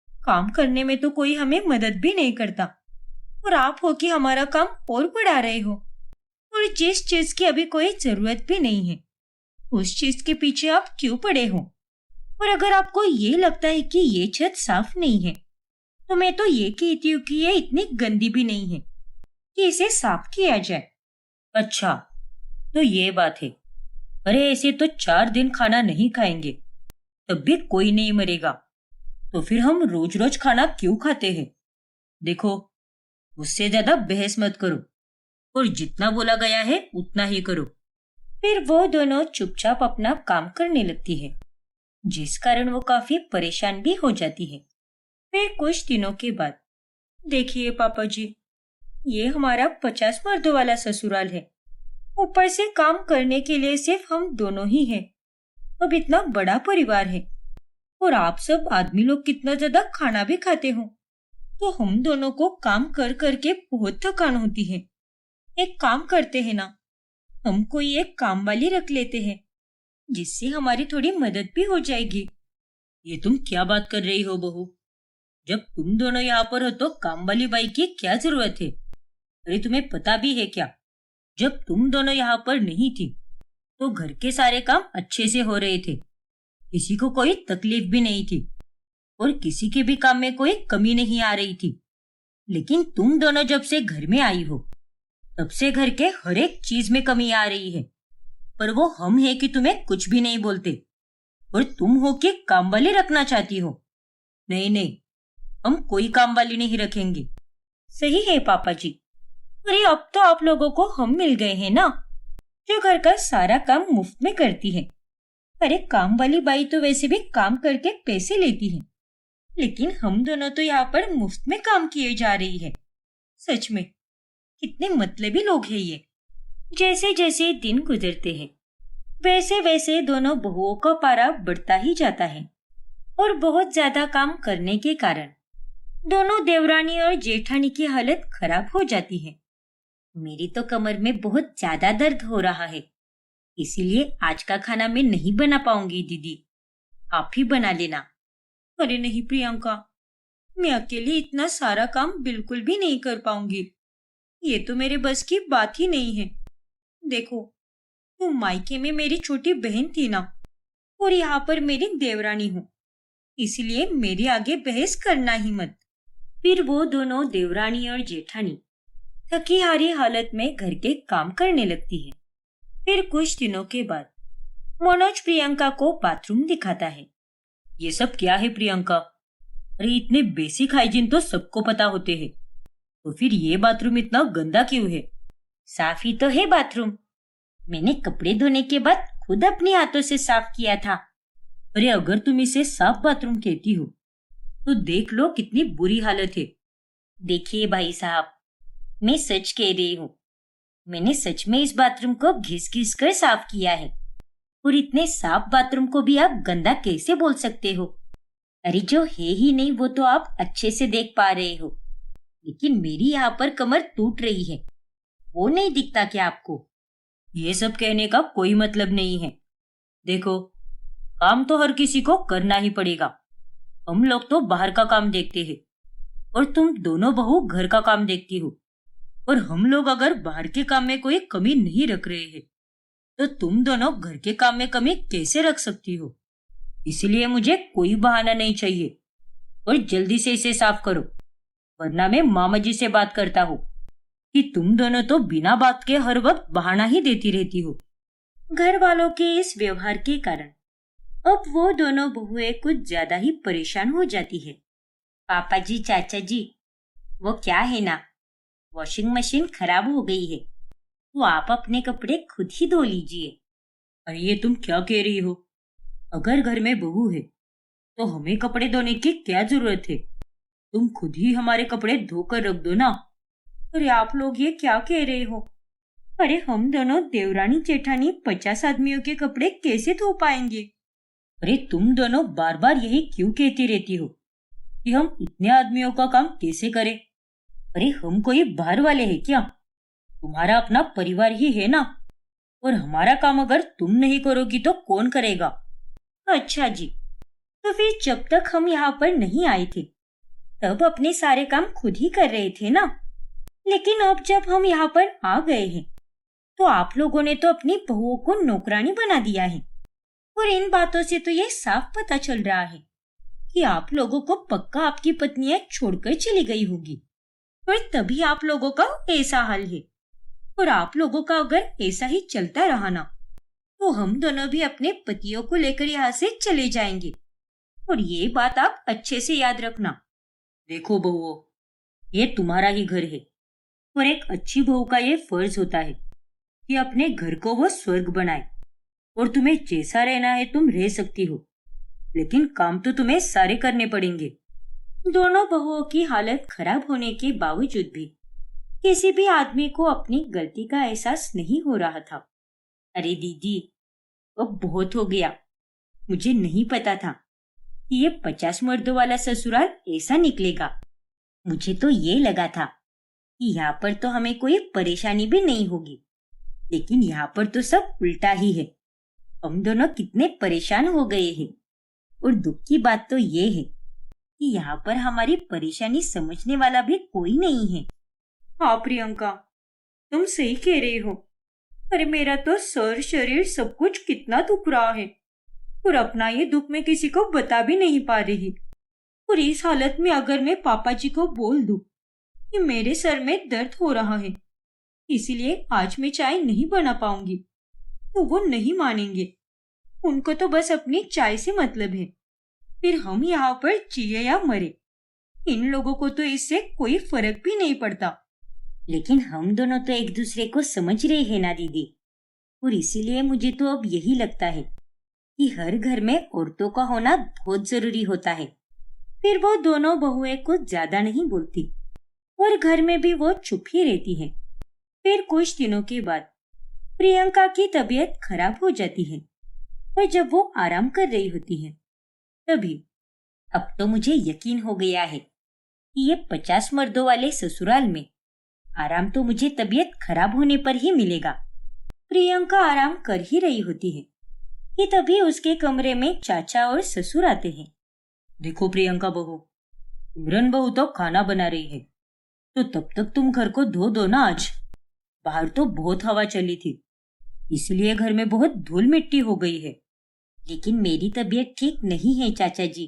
काम करने में तो कोई हमें मदद भी नहीं करता, और आप हो कि हमारा काम और बढ़ा रहे हो, और जिस चीज की अभी कोई जरूरत भी नहीं है उस चीज के पीछे आप क्यों पड़े हो? और अगर आपको ये लगता है कि ये छत साफ नहीं है, तो मैं तो ये कहती हूँ कि ये इतनी गंदी भी नहीं है कि इसे साफ किया जाए। अच्छा, तो ये बात है। अरे ऐसे तो 4 दिन खाना नहीं खाएंगे तब भी कोई नहीं मरेगा, तो फिर हम रोज रोज खाना क्यों खाते हैं? देखो, उससे ज्यादा बहस मत करो और जितना बोला गया है उतना ही करो। फिर वो दोनों चुपचाप अपना काम करने लगती है, जिस कारण वो काफी परेशान भी हो जाती है। फिर कुछ दिनों के बाद, देखिए पापा जी, ये हमारा 50 मर्दों वाला ससुराल है। ऊपर से काम करने के लिए सिर्फ हम दोनों ही हैं। अब इतना बड़ा परिवार है और आप सब आदमी लोग कितना ज्यादा खाना भी खाते हो, तो हम दोनों को काम कर करके बहुत थकान होती है। एक काम करते हैं ना, हम कोई एक काम वाली रख लेते हैं जिससे हमारी थोड़ी मदद भी हो जाएगी। ये तुम क्या बात कर रही हो बहू? जब तुम दोनों यहाँ पर हो तो काम वाली बाई की क्या जरूरत है? अरे तुम्हें पता भी है क्या, जब तुम दोनों यहाँ पर नहीं थी तो घर के सारे काम अच्छे से हो रहे थे, किसी को कोई तकलीफ भी नहीं थी और किसी के भी काम में कोई कमी नहीं आ रही थी। लेकिन तुम दोनों जब से घर में आई हो तब से घर के हर एक चीज में कमी आ रही है। पर वो हम है कि तुम्हें कुछ भी नहीं बोलते और तुम हो कि काम वाली रखना चाहती हो। नहीं नहीं, हम कोई काम वाली नहीं रखेंगे। सही है पापा जी। अरे अब तो आप लोगों को हम मिल गए हैं ना, जो घर का सारा काम मुफ्त में करती है। अरे काम वाली बाई तो वैसे भी काम करके पैसे लेती है, लेकिन हम दोनों तो यहाँ पर मुफ्त में काम किए जा रही है। सच में कितने मतलबी लोग हैं ये। जैसे जैसे दिन गुजरते हैं वैसे वैसे दोनों बहुओं का पारा बढ़ता ही जाता है और बहुत ज्यादा काम करने के कारण दोनों देवरानी और जेठानी की हालत खराब हो जाती है। मेरी तो कमर में बहुत ज्यादा दर्द हो रहा है, इसीलिए आज का खाना मैं नहीं बना पाऊंगी दीदी, आप ही बना लेना। अरे नहीं प्रियंका, मैं अकेली इतना सारा काम बिल्कुल भी नहीं कर पाऊंगी। ये तो मेरे बस की बात ही नहीं है। देखो, तुम मायके में मेरी छोटी बहन थी ना, और यहाँ पर मेरी देवरानी हूँ, इसलिए मेरे आगे बहस करना ही मत। फिर वो दोनों देवरानी और जेठानी थकी हारी हालत में घर के काम करने लगती है। फिर कुछ दिनों के बाद मनोज प्रियंका को बाथरूम दिखाता है। ये सब क्या है प्रियंका? अरे इतने बेसिक हाइजीन तो सबको पता होते हैं, तो फिर ये बाथरूम इतना गंदा क्यों है? साफ ही तो है बाथरूम, मैंने कपड़े धोने के बाद खुद अपने हाथों से साफ किया था। अरे अगर तुम इसे साफ बाथरूम कहती हो तो देख लो कितनी बुरी हालत है। देखिए भाई साहब, मैं सच कह रही हूँ, मैंने सच में इस बाथरूम को घिस घिस कर साफ किया है, और इतने साफ बाथरूम को भी आप गंदा कैसे बोल सकते हो? अरे जो है ही नहीं वो तो आप अच्छे से देख पा रहे हो, लेकिन मेरी यहाँ पर कमर टूट रही है, वो नहीं दिखता क्या आपको? ये सब कहने का कोई मतलब नहीं है। देखो, काम तो हर किसी को करना ही पड़ेगा। हम लोग तो बाहर का काम देखते हैं और तुम दोनों बहू घर का काम देखती हो, और हम लोग अगर बाहर के काम में कोई कमी नहीं रख रहे हैं तो तुम दोनों घर के काम में कमी कैसे रख सकती हो? इसलिए मुझे कोई बहाना नहीं चाहिए और जल्दी से इसे साफ करो, वरना मैं मामा जी से बात करता हूँ कि तुम दोनों तो बिना बात के हर वक्त बहाना ही देती रहती हो। घर वालों के इस व्यवहार के कारण अब वो दोनों बहुएं कुछ ज्यादा ही परेशान हो जाती है। पापा जी, चाचा जी, वो क्या है ना, वॉशिंग मशीन खराब हो गई है, तो आप अपने कपड़े खुद ही धो लीजिए। अरे ये तुम क्या कह रही हो? अगर घर में बहू है तो हमें कपड़े धोने की क्या जरूरत है? तुम खुद ही हमारे कपड़े धोकर रख दो ना। अरे आप लोग ये क्या कह रहे हो? अरे हम दोनों देवरानी जेठानी 50 आदमियों के कपड़े कैसे धो पाएंगे? अरे तुम दोनों बार बार यही क्यों कहती रहती हो कि हम इतने आदमियों का काम कैसे करें? अरे हम कोई बाहर वाले हैं क्या? तुम्हारा अपना परिवार ही है ना, और हमारा काम अगर तुम नहीं करोगी तो कौन करेगा? अच्छा जी, तो फिर जब तक हम यहाँ पर नहीं आए थे तब अपने सारे काम खुद ही कर रहे थे ना, लेकिन अब जब हम यहाँ पर आ गए हैं तो आप लोगों ने तो अपनी बहुओं को नौकरानी बना दिया है, और इन बातों से तो ये साफ पता चल रहा है कि आप लोगों को पक्का आपकी पत्नियां छोड़कर चली गई होगी, और तभी आप लोगों का ऐसा हाल है। और आप लोगों का अगर ऐसा ही चलता रहा ना तो हम दोनों भी अपने पतियों को लेकर यहाँ से चले जाएंगे, और ये बात आप अच्छे से याद रखना। देखो बहुओं, ये तुम्हारा ही घर है, और एक अच्छी बहू का ये फर्ज होता है कि अपने घर को वो स्वर्ग बनाए, और तुम्हें जैसा रहना है तुम रह सकती हो, लेकिन काम तो तुम्हें सारे करने पड़ेंगे। दोनों बहुओं की हालत खराब होने के बावजूद भी किसी भी आदमी को अपनी गलती का एहसास नहीं हो रहा था। अरे दीदी, अब बहुत हो गया, मुझे नहीं पता था कि ये 50 मर्दों वाला ससुराल ऐसा निकलेगा। मुझे तो ये लगा था कि यहाँ पर तो हमें कोई परेशानी भी नहीं होगी, लेकिन यहाँ पर तो सब उल्टा ही है। हम दोनों कितने परेशान हो गए हैं। और दुख की बात तो ये है कि यहाँ पर हमारी परेशानी समझने वाला भी कोई नहीं है। हाँ प्रियंका, तुम सही कह रहे हो। अरे मेरा तो सर शरीर सब कुछ कितना दुख रहा है, और अपना ये दुख मैं किसी को बता भी नहीं पा रही। और इस हालत में अगर मैं पापा जी को बोल दूं कि मेरे सर में दर्द हो रहा है, इसीलिए आज मैं चाय नहीं बना पाऊंगी, तो वो नहीं मानेंगे। उनको तो बस अपनी चाय से मतलब है। फिर हम यहाँ पर जिए या मरे, इन लोगों को तो इससे कोई फर्क भी नहीं पड़ता। लेकिन हम दोनों तो एक दूसरे को समझ रहे हैं ना दीदी, और इसीलिए मुझे तो अब यही लगता है कि हर घर में औरतों का होना बहुत जरूरी होता है। फिर वो दोनों बहुएं कुछ ज्यादा नहीं बोलती और घर में भी वो चुप ही रहती है। फिर कुछ दिनों के बाद प्रियंका की तबीयत खराब हो जाती है, और जब वो आराम कर रही होती है तभी अब तो मुझे यकीन हो गया है कि ये 50 मर्दों वाले ससुराल में आराम तो मुझे तबीयत खराब होने पर ही मिलेगा। प्रियंका आराम कर ही रही होती है कि तभी उसके कमरे में चाचा और ससुर आते हैं। देखो प्रियंका बहू, सिमरन बहू तो खाना बना रही है, तो तब तक तुम घर को धो दो ना। आज बाहर तो बहुत हवा चली थी, इसलिए घर में बहुत धूल मिट्टी हो गई है। लेकिन मेरी तबीयत ठीक नहीं है चाचा जी,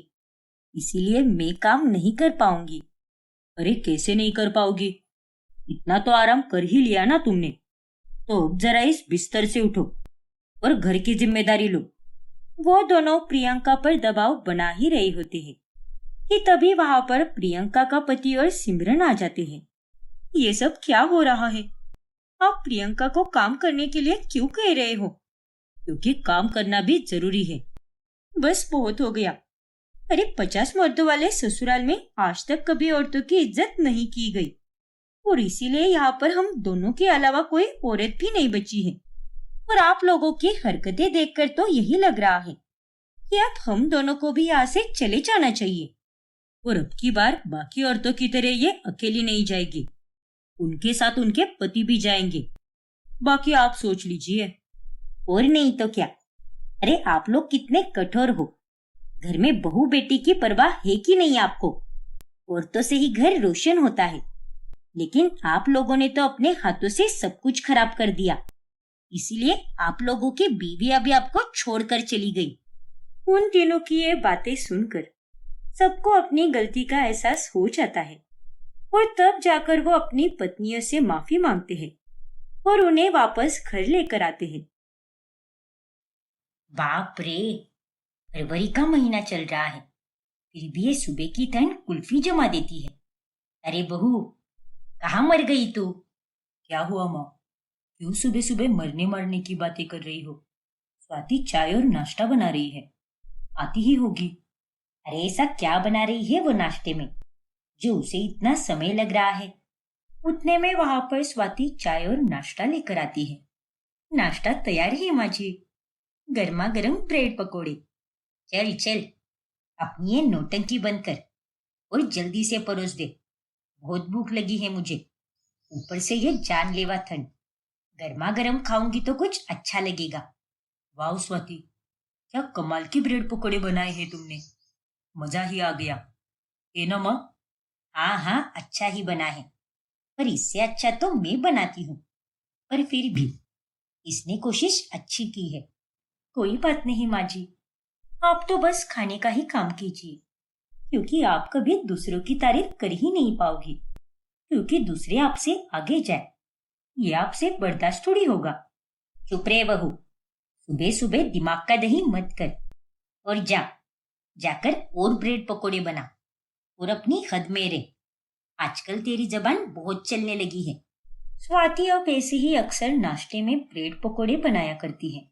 इसीलिए मैं काम नहीं कर पाऊंगी। अरे कैसे नहीं कर पाओगी? इतना तो आराम कर ही लिया ना तुमने, तो अब जरा इस बिस्तर से उठो और घर की जिम्मेदारी लो। वो दोनों प्रियंका पर दबाव बना ही रही होती है कि तभी वहां पर प्रियंका का पति और सिमरन आ जाते हैं। ये सब क्या हो रहा है? आप प्रियंका को काम करने के लिए क्यों कह रहे हो? क्योंकि काम करना भी जरूरी है। बस बहुत हो गया। अरे 50 मर्दों वाले ससुराल में आज तक कभी औरतों की इज्जत नहीं की गई, और इसीलिए यहाँ पर हम दोनों के अलावा कोई औरत भी नहीं बची है। और आप लोगों की हरकतें देखकर तो यही लग रहा है कि अब हम दोनों को भी यहाँ से चले जाना चाहिए। और अब की बार बाकी औरतों की तरह ये अकेली नहीं जाएगी, उनके साथ उनके पति भी जाएंगे। बाकी आप सोच लीजिए। और नहीं तो क्या। अरे आप लोग कितने कठोर हो। घर में बहू बेटी की परवाह है कि नहीं आपको? औरतों से ही घर रोशन होता है, लेकिन आप लोगों ने तो अपने हाथों से सब कुछ खराब कर दिया। इसीलिए आप लोगों की बीवी अभी आपको छोड़कर चली गई। उन तीनों की ये बातें सुनकर सबको अपनी गलती का एहसास हो जाता है, और तब जाकर वो अपनी पत्नियों से माफी मांगते हैं और उन्हें वापस घर लेकर आते हैं। बाप रे, फरवरी का महीना चल रहा है, फिर भी ये सुबह की ठंड कुल्फी जमा देती है। अरे बहू, कहाँ मर गई तू? क्या हुआ माँ? क्यों सुबह सुबह मरने मरने की बातें कर रही हो? स्वाति चाय और नाश्ता बना रही है, आती ही होगी। अरे ऐसा क्या बना रही है वो नाश्ते में जो उसे इतना समय लग रहा है? उतने में वहां पर स्वाति चाय और नाश्ता लेकर आती है। नाश्ता तैयार है माँ जी, गर्मा गर्म ब्रेड पकोड़े। चल चल, अपनी ये नौटंकी बंद कर और जल्दी से परोस दे। बहुत भूख लगी है मुझे, ऊपर से ये जानलेवा ठंड। गर्मा गर्म खाऊंगी तो कुछ अच्छा लगेगा। वाह स्वाति, क्या कमाल की ब्रेड पकोड़े बनाए हैं तुमने, मजा ही आ गया। है ना माँ? हाँ हाँ, अच्छा ही बना है, पर इससे अच्छा तो मैं बनाती हूँ। पर फिर भी इसने कोशिश अच्छी की है। कोई बात नहीं माँ जी, आप तो बस खाने का ही काम कीजिए, क्योंकि आप कभी दूसरों की तारीफ कर ही नहीं पाओगी, क्योंकि दूसरे आपसे आगे जाए ये आपसे बर्दाश्त थोड़ी होगा। चुप रे बहू, सुबह सुबह दिमाग का दही मत कर, और जाकर और ब्रेड पकोड़े बना और अपनी हद में रह। आजकल तेरी जबान बहुत चलने लगी है। स्वाति अब ऐसे ही अक्सर नाश्ते में ब्रेड पकोड़े बनाया करती है।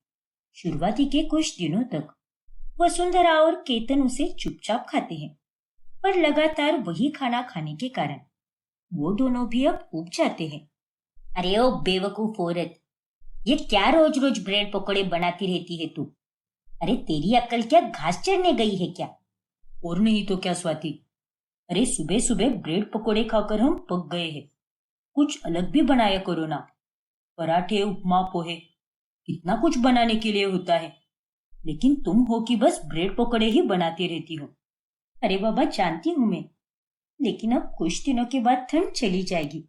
शुरुआती के कुछ दिनों तक वसुंधरा और केतन उसे चुपचाप खाते हैं, पर लगातार वही खाना खाने के कारण वो दोनों भी अब ऊब जाते हैं। अरे ओ बेवकूफ औरत, ये क्या रोज रोज ब्रेड पकोड़े बनाती रहती है तू? अरे तेरी अक्ल क्या घास चढ़ने गई है क्या? और नहीं तो क्या स्वाति, अरे सुबह सुबह ब्रेड पकोड़े खाकर हम पक गए हैं। कुछ अलग भी बनाया करो ना। पराठे, उपमा, पोहे, कितना कुछ बनाने के लिए होता है। लेकिन तुम हो कि बस ब्रेड पकोड़े ही बनाती रहती हो। अरे बाबा, जानती हूँ मैं, लेकिन अब कुछ दिनों के बाद ठंड चली जाएगी।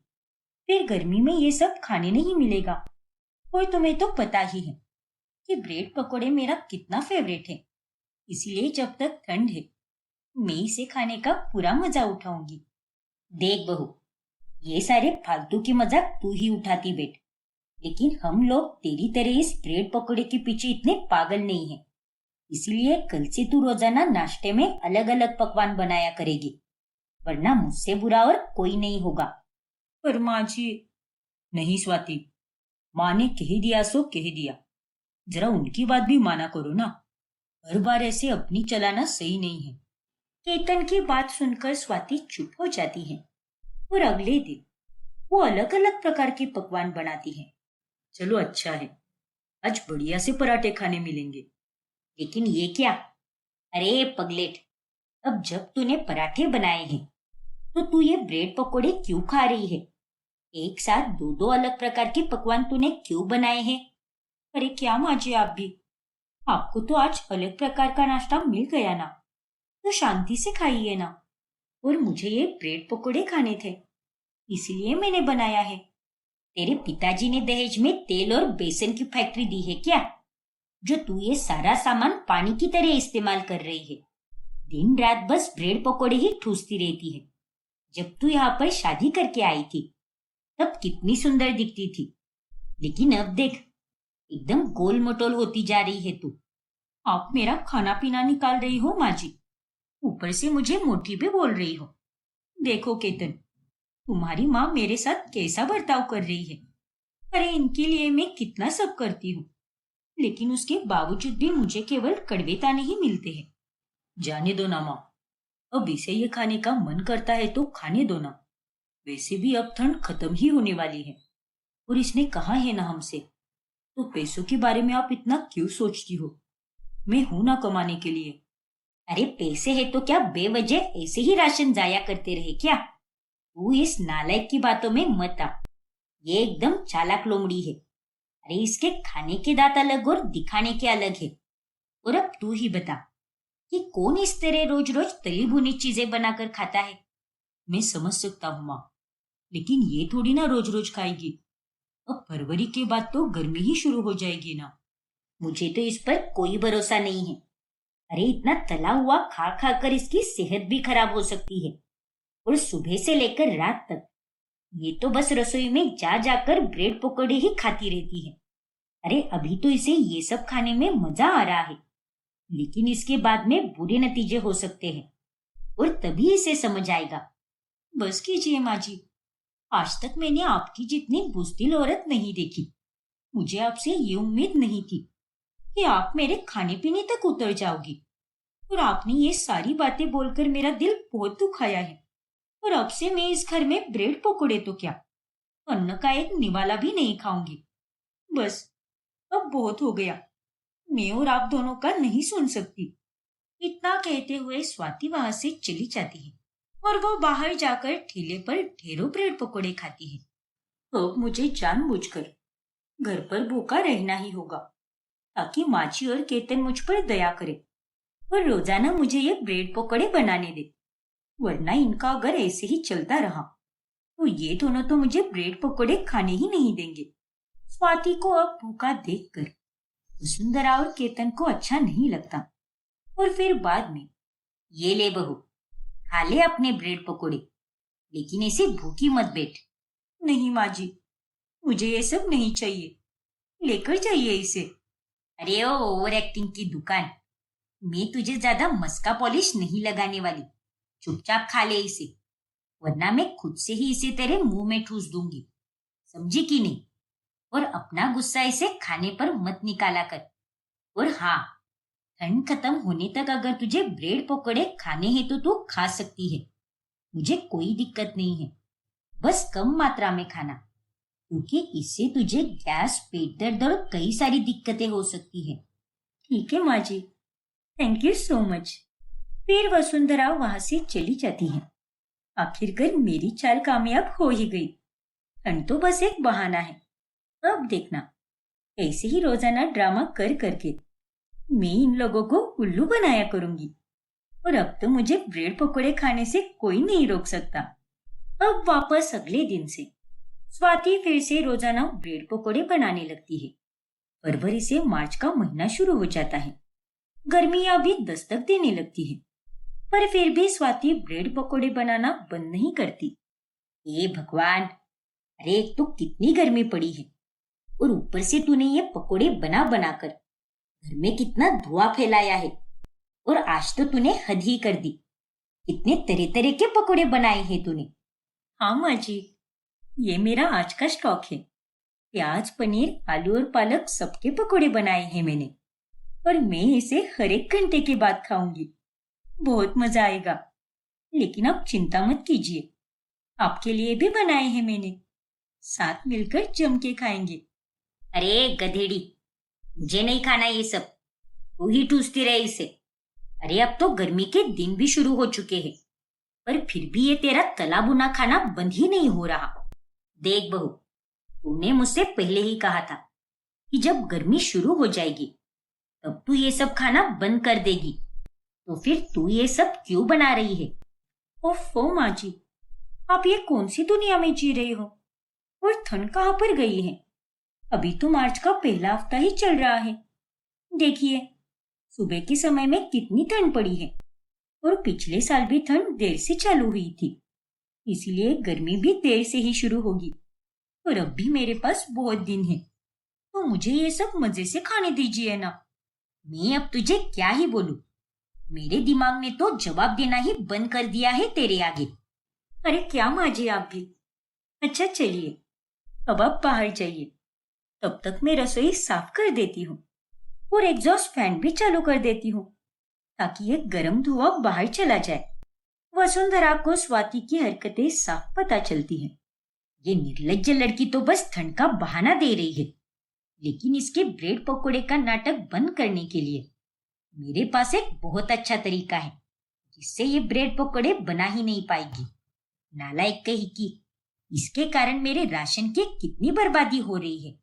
फिर गर्मी में ये सब खाने नहीं मिलेगा। और तुम्हें तो पता ही है कि ब्रेड पकोड़े मेरा कितना फेवरेट है। इसलिए जब तक ठंड है, मैं इसे खाने का पूरा मजा उठाऊंगी। देख बहू, ये सारे फालतू की मजाक तू ही उठाती बैठ। लेकिन हम लोग तेरी तरह इस ब्रेड पकोड़े के पीछे इतने पागल नहीं हैं। इसलिए कल से तू रोजाना नाश्ते में अलग अलग पकवान बनाया करेगी, वरना मुझसे बुरा और कोई नहीं होगा। पर माँ जी। नहीं स्वाति, माँ ने कह दिया सो कह दिया। जरा उनकी बात भी माना करो ना। हर बार ऐसे अपनी चलाना सही नहीं है। केतन की बात सुनकर स्वाति चुप हो जाती है और अगले दिन वो अलग अलग प्रकार के पकवान बनाती है। चलो अच्छा है, आज बढ़िया से पराठे खाने मिलेंगे। लेकिन ये क्या? अरे पगलेट, अब जब तूने पराठे बनाए हैं तो तू ये ब्रेड पकोड़े क्यों खा रही है? एक साथ दो दो अलग प्रकार के पकवान तूने क्यों बनाए हैं? अरे क्या माँ जी, आप भी, आपको तो आज अलग प्रकार का नाश्ता मिल गया ना, तो शांति से खाइए ना। और मुझे ये ब्रेड पकोड़े खाने थे, इसलिए मैंने बनाया है। तेरे पिताजी ने दहेज में तेल और बेसन की फैक्ट्री दी है क्या, जो तू ये सारा सामान पानी की तरह इस्तेमाल कर रही है? दिन रात बस ब्रेड पकोड़े ही ठूसती रहती है। जब तू यहाँ पर शादी करके आई थी तब कितनी सुंदर दिखती थी, लेकिन अब देख, एकदम गोल मटोल होती जा रही है तू। आप मेरा खाना पीना निकाल रही हो माँ जी, ऊपर से मुझे मोटी भी बोल रही हो। देखो केतन, तुम्हारी माँ मेरे साथ कैसा बर्ताव कर रही है। अरे इनके लिए मैं कितना सब करती हूँ, लेकिन उसके बावजूद भी मुझे केवल कड़वे ताने ही मिलते हैं। जाने दो ना माँ, अब इसे ये खाने का मन करता है तो खाने दो ना। वैसे भी अब ठंड खत्म ही होने वाली है, और इसने कहा है ना हमसे, तो पैसों के बारे में आप इतना क्यों सोचती हो? मैं हूं ना कमाने के लिए। अरे पैसे है तो क्या बेवजह ऐसे ही राशन जाया करते रहे क्या? तू इस नालायक की बातों में मत आ। ये एकदम चालाक लोमड़ी है। अरे इसके खाने के दांत अलग और दिखाने के अलग है। और अब तू ही बता कि कौन इस तरह रोज रोज तली भुनी चीजें बनाकर खाता है? मैं समझ सकता हूँ माँ, लेकिन ये थोड़ी ना रोज रोज खाएगी। अब फरवरी के बाद तो गर्मी ही शुरू हो जाएगी ना। मुझे तो इस पर कोई भरोसा नहीं है। अरे इतना तला हुआ खा खा कर इसकी सेहत भी खराब हो सकती है, और सुबह से लेकर रात तक ये तो बस रसोई में जा जाकर ब्रेड पकौड़े ही खाती रहती है। अरे अभी तो इसे ये सब खाने में मजा आ रहा है, लेकिन इसके बाद में बुरे नतीजे हो सकते हैं, और तभी इसे समझ आएगा। बस कीजिए माँ जी, आज तक मैंने आपकी जितनी बुज़दिल औरत नहीं देखी। मुझे आपसे ये उम्मीद नहीं थी कि आप मेरे खाने पीने तक उतर जाओगी, और आपने ये सारी बातें बोलकर मेरा दिल बहुत दुखाया है। और अब से मैं इस घर में ब्रेड पकोड़े तो क्या, अन्न का एक निवाला भी नहीं खाऊंगी। बस अब बहुत हो गया, मैं और आप दोनों का नहीं सुन सकती। इतना कहते हुए स्वाति वहां से चली जाती है, और वो बाहर जाकर ठेले पर ढेरों ब्रेड पकोड़े खाती है। अब मुझे जानबूझकर घर पर भूखा रहना ही होगा, ताकि माची और केतन मुझ पर दया करे और रोजाना मुझे ये ब्रेड पकोड़े बनाने दे। वरना इनका अगर ऐसे ही चलता रहा तो ये दोनों तो मुझे ब्रेड पकोड़े खाने ही नहीं देंगे। स्वाति को अब भूखा देखकर वसुंधरा और केतन को अच्छा नहीं लगता, और फिर बाद में, ये ले बहू, खा ले अपने ब्रेड पकोड़े, लेकिन ऐसे भूखी मत बैठ। नहीं माँ जी, मुझे ये सब नहीं चाहिए, लेकर जाइए इसे। अरे ओ ओवर एक्टिंग की दुकान, मैं तुझे ज्यादा मस्का पॉलिश नहीं लगाने वाली। चुपचाप खा ले इसे, वरना मैं खुद से ही इसे तेरे मुंह में ठूस दूंगी। समझी कि नहीं? और अपना गुस्सा इसे खाने पर मत निकाला कर। और हाँ, ठंड खत्म होने तक अगर तुझे ब्रेड पकोड़े खाने हैं तो तू खा सकती है, मुझे कोई दिक्कत नहीं है। बस कम मात्रा में खाना, क्योंकि इससे तुझे गैस, पेट दर्द और कई सारी दिक्कतें हो सकती है। ठीक है माँ जी, थैंक यू सो मच। फिर वसुंधरा वहां से चली जाती है। आखिरकार मेरी चाल कामयाब हो ही गई। ठंड तो बस एक बहाना है। अब देखना, ऐसे ही रोजाना ड्रामा कर करके मैं इन लोगों को उल्लू बनाया करूंगी। और अब तो मुझे ब्रेड पकोड़े खाने से कोई नहीं रोक सकता। अब वापस अगले दिन से स्वाति फिर से रोजाना ब्रेड पकोड़े बनाने लगती है। फरवरी से मार्च का महीना शुरू हो जाता है। गर्मियां भी दस्तक देने लगती है, पर फिर भी स्वाति ब्रेड पकोड़े बनाना बंद नहीं करती। हे भगवान, अरे एक तो कितनी गर्मी पड़ी है और ऊपर से तूने ये पकोड़े बना बनाकर घर में कितना धुआं फैलाया है। और आज तो तूने हद ही कर दी। कितने तरह तरह के पकोड़े बनाए हैं तूने। हाँ माँ जी, ये मेरा आज का स्टॉक है। प्याज, पनीर, आलू और पालक सबके पकोड़े बनाए हैं मैंने। और मैं इसे हर एक घंटे के बाद खाऊंगी। बहुत मजा आएगा। लेकिन आप चिंता मत कीजिए, आपके लिए भी बनाए हैं मैंने। साथ मिलकर जम के खाएंगे। अरे गधेड़ी, मुझे नहीं खाना ये सब। तू ही ठूसती रहे इसे। अरे अब तो गर्मी के दिन भी शुरू हो चुके हैं, पर फिर भी ये तेरा तला भुना खाना बंद ही नहीं हो रहा। देख बहू, तूने मुझसे पहले ही कहा था कि जब गर्मी शुरू हो जाएगी तब तू ये सब खाना बंद कर देगी। तो फिर तू ये सब क्यों बना रही है? ओफो माँ जी, आप ये कौन सी दुनिया में जी रही हो? और ठंड कहाँ पर गई है? अभी तो मार्च का पहला हफ्ता ही चल रहा है। देखिए, सुबह के समय में कितनी ठंड पड़ी है। और पिछले साल भी ठंड देर से चालू हुई थी, इसलिए गर्मी भी देर से ही शुरू होगी। और अब भी मेरे पास बहुत दिन है, तो मुझे ये सब मजे से खाने दीजिए ना। मैं अब तुझे क्या ही बोलूं? मेरे दिमाग ने तो जवाब देना ही बंद कर दिया है तेरे आगे। अरे क्या माँ जी, आप भी। अच्छा चलिए, अब आप बाहर जाइए। तब तक मैं रसोई साफ कर देती हूँ और एग्जॉस्ट फैन भी चालू कर देती हूँ, ताकि ये गर्म धुआं बाहर चला जाए। वसुंधरा को स्वाति की हरकतें साफ पता चलती हैं। ये निर्लज्ज लड़की तो बस ठंड का बहाना दे रही है। लेकिन इसके ब्रेड पकोड़े का नाटक बंद करने के लिए मेरे पास एक बहुत अच्छा तरीका है, जिससे ये ब्रेड पकोड़े बना ही नहीं पाएगी। नालायक कही की, इसके कारण मेरे राशन की कितनी बर्बादी हो रही है।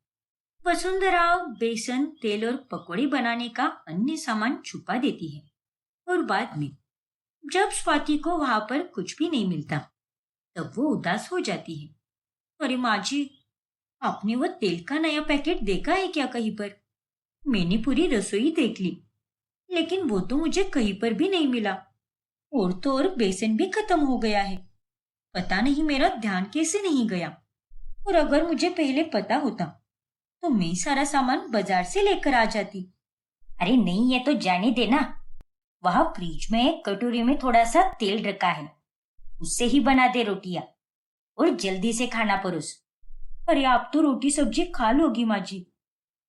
वसुंधरा बेसन, तेल और पकोड़े बनाने का अन्य सामान छुपा देती है। और बाद में जब स्वाति को वहां पर कुछ भी नहीं मिलता, तब वो उदास हो जाती है। अरे माँ जी, आपने वो तेल का नया पैकेट देखा है क्या कहीं पर? मैंने पूरी रसोई देख ली, लेकिन वो तो मुझे कहीं पर भी नहीं मिला। और तो और बेसन भी खत्म हो गया है। पता नहीं मेरा ध्यान कैसे नहीं गया। और अगर मुझे पहले पता होता तो मैं सारा सामान बाजार से लेकर आ जाती। अरे नहीं, ये तो जाने देना। वहां फ्रिज में एक कटोरी में थोड़ा सा तेल रखा है, उससे ही बना दे रोटियां और जल्दी से खाना परोस। अरे आप तो रोटी सब्जी खा लोगी माँ जी,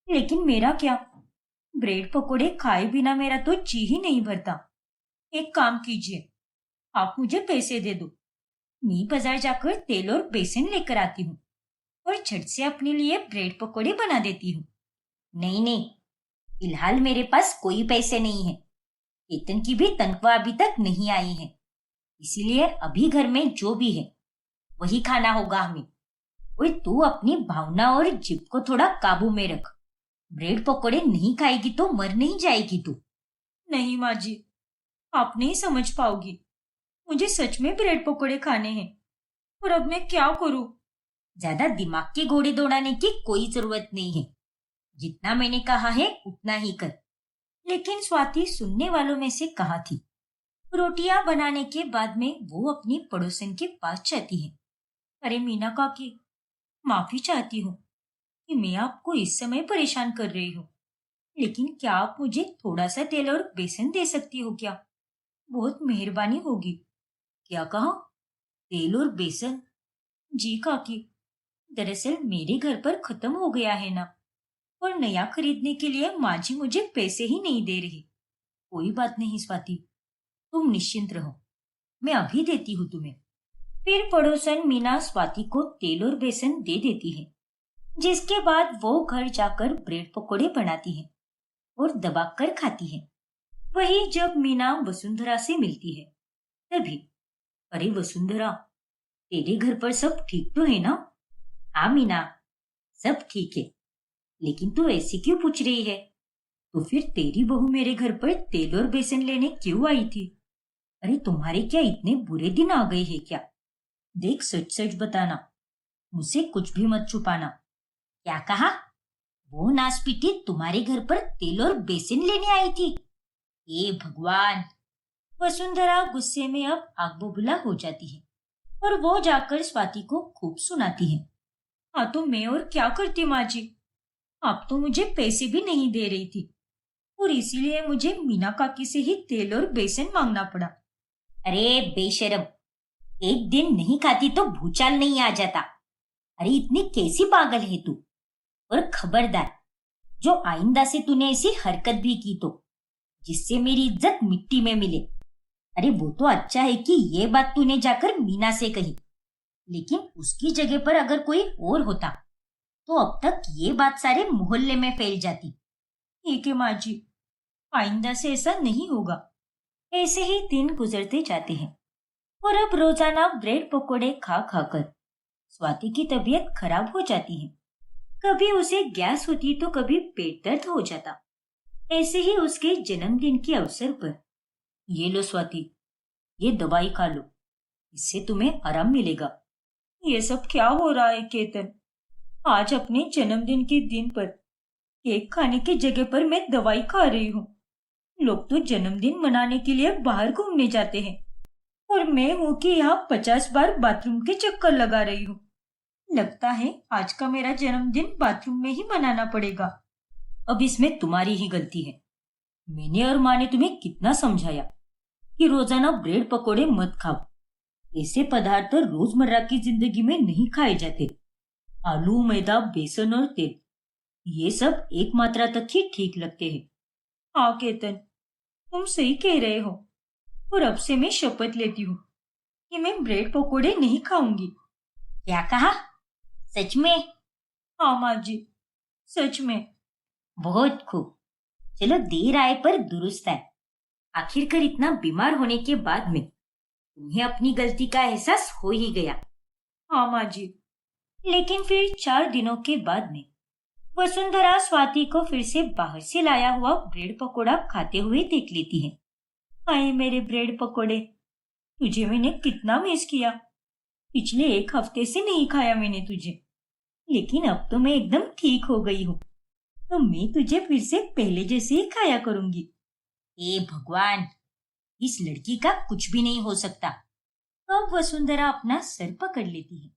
लेकिन मेरा क्या? ब्रेड पकोड़े खाए बिना मेरा तो जी ही नहीं भरता। एक काम कीजिए, आप मुझे पैसे दे दो। मैं बाजार जाकर तेल और बेसन लेकर आती हूँ और झट से अपने लिए ब्रेड पकोड़े बना देती हूँ। नहीं नहीं, फिलहाल मेरे पास कोई पैसे नहीं है। वेतन की भी तनख्वाह अभी तक नहीं आई है, इसीलिए अभी घर में जो भी है वही खाना होगा हमें। और तू अपनी भावना और जिद को थोड़ा काबू में रख। ब्रेड पकोड़े नहीं खाएगी तो मर नहीं जाएगी तू। नहीं माँ जी, आप नहीं समझ पाओगी। मुझे सच में ब्रेड पकोड़े खाने हैं, और अब मैं क्या करूं? ज्यादा दिमाग के घोड़े दौड़ाने की कोई जरूरत नहीं है। जितना मैंने कहा है उतना ही कर। लेकिन स्वाति सुनने वालों में से कहा थी। रोटियां बनाने के बाद में वो अपनी पड़ोसन के पास जाती है। अरे मीना काकी, माफी चाहती हूँ कि मैं आपको इस समय परेशान कर रही हूँ, लेकिन क्या आप मुझे थोड़ा सा तेल और बेसन दे सकती हो क्या? बहुत मेहरबानी होगी। क्या कहा? तेल और बेसन? जी काकी, दरअसल मेरे घर पर खत्म हो गया है ना, और नया खरीदने के लिए माँ जी मुझे पैसे ही नहीं दे रही। कोई बात नहीं स्वाति, तुम निश्चिंत रहो, मैं अभी देती हूँ तुम्हें। फिर पड़ोसन मीना स्वाति को तेल और बेसन दे देती है, जिसके बाद वो घर जाकर ब्रेड पकोड़े बनाती है और दबाकर खाती है। वही जब मीना वसुंधरा से मिलती है, तभी अरे वसुंधरा, तेरे घर पर सब ठीक तो है ना? हाँ मीना, सब ठीक है। लेकिन तू ऐसे क्यों पूछ रही है? तो फिर तेरी बहू मेरे घर पर तेल और बेसन लेने क्यों आई थी? अरे तुम्हारे क्या इतने बुरे दिन आ गए हैं क्या? देख, सच सच बताना, मुझसे कुछ भी मत छुपाना। क्या कहा? वो नासपीटी तुम्हारे घर पर तेल और बेसन लेने आई थी? हे भगवान! वसुंधरा गुस्से में अब आग बबूला हो जाती है और वो जाकर स्वाति को खूब सुनाती है। हाँ तो मैं और क्या करती माँ जी? आप तो मुझे पैसे भी नहीं दे रही थी और इसीलिए मुझे मीना काकी से ही तेल और बेसन मांगना पड़ा। अरे बेशरम, एक दिन नहीं खाती तो भूचाल नहीं आ जाता। अरे इतनी कैसी पागल है तू? और खबरदार, जो आइंदा से तूने ऐसी हरकत भी की तो जिससे मेरी इज्जत मिट्टी में मिले। अरे वो तो अच्छा है कि ये बात तूने जाकर मीना से कही, लेकिन उसकी जगह पर अगर कोई और होता तो अब तक ये बात सारे मोहल्ले में फैल जाती। ठीक है माँ जी, आइंदा से ऐसा नहीं होगा। ऐसे ही दिन गुजरते जाते हैं और अब रोजाना ब्रेड पकोड़े खा खाकर स्वाति की तबीयत खराब हो जाती है। कभी उसे गैस होती तो कभी पेट दर्द हो जाता। ऐसे ही उसके जन्मदिन के अवसर पर, ये लो स्वाति, ये दवाई खा लो, इससे तुम्हें आराम मिलेगा। ये सब क्या हो रहा है केतन? आज अपने जन्मदिन के दिन पर केक खाने की जगह पर मैं दवाई खा रही हूँ। लोग तो जन्मदिन मनाने के लिए बाहर घूमने जाते हैं और मैं हूँ कि यहाँ 50 बार बाथरूम के चक्कर लगा रही हूँ। लगता है आज का मेरा जन्मदिन बाथरूम में ही मनाना पड़ेगा। अब इसमें तुम्हारी ही गलती है। मैंने और माँ ने तुम्हें कितना समझाया कि रोजाना ब्रेड पकोड़े मत खाओ। ऐसे पदार्थ रोजमर्रा की जिंदगी में नहीं खाए जाते। आलू, मैदा, बेसन और तेल, ये सब एक मात्रा तक ही ठीक लगते हैं। हाँ केतन, तुम सही कह रहे हो और अब से मैं शपथ लेती हूँ कि मैं ब्रेड पकोड़े नहीं खाऊंगी। क्या कहा? सच में? हाँ माँ जी, सच में। बहुत खूब। चलो, देर आए पर दुरुस्त आए। आखिरकार इतना बीमार होने के बाद में तुम्हें अपनी गलती का एहसास हो ही गया। हाँ माँ जी। लेकिन फिर 4 दिनों के बाद में वसुंधरा स्वाति को फिर से बाहर से लाया हुआ ब्रेड पकोड़ा खाते हुए देख लेती है। हाय मेरे ब्रेड पकोड़े, तुझे मैंने कितना मिस किया। पिछले 1 हफ्ते से नहीं खाया मैंने तुझे, लेकिन अब तो मैं एकदम ठीक हो गई हूँ, तो मैं तुझे फिर से पहले जैसे ही खाया करूंगी। हे भगवान, इस लड़की का कुछ भी नहीं हो सकता। तो अब वसुंधरा अपना सर पकड़ लेती है